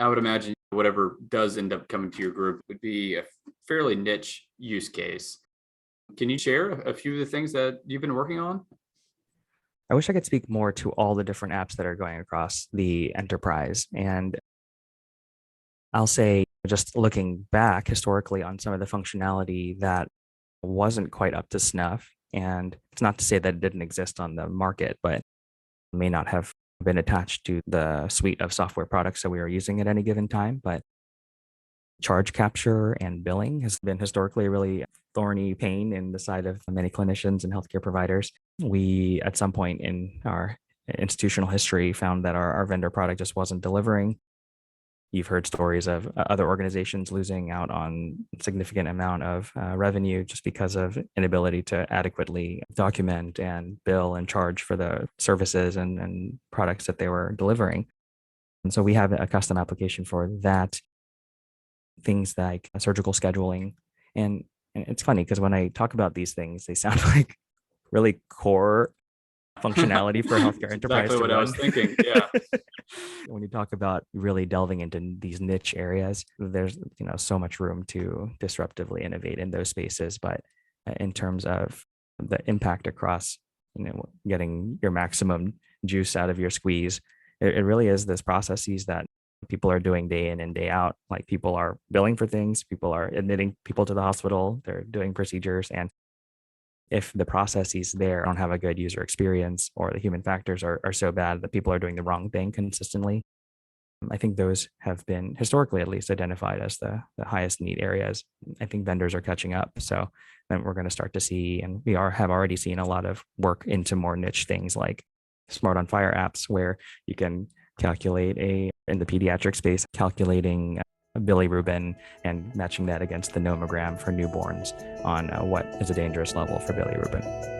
I would imagine whatever does end up coming to your group would be a fairly niche use case. Can you share a few of the things that you've been working on? I wish I could speak more to all the different apps that are going across the enterprise. And I'll say, just looking back historically on some of the functionality that wasn't quite up to snuff. And it's not to say that it didn't exist on the market, but may not have been attached to the suite of software products that we were using at any given time. But charge capture and billing has been historically a really thorny pain in the side of many clinicians and healthcare providers. We, at some point in our institutional history, found that our vendor product just wasn't delivering. You've heard stories of other organizations losing out on significant amount of revenue just because of inability to adequately document and bill and charge for the services and products that they were delivering. And so we have a custom application for that, things like surgical scheduling. And it's funny because when I talk about these things, they sound like really core functionality for healthcare That's enterprise exactly to what I was run. thinking. Yeah. When you talk about really delving into these niche areas, there's so much room to disruptively innovate in those spaces. But in terms of the impact across, getting your maximum juice out of your squeeze, it really is this processes that people are doing day in and day out. Like, people are billing for things, people are admitting people to the hospital, they're doing procedures, and if the processes there don't have a good user experience, or the human factors are so bad that people are doing the wrong thing consistently, I think those have been historically at least identified as the highest need areas. I think vendors are catching up. So then we're going to start to see, and have already seen a lot of work into more niche things like smart on fire apps, where you can calculate in the pediatric space, calculating bilirubin and matching that against the nomogram for newborns on what is a dangerous level for bilirubin.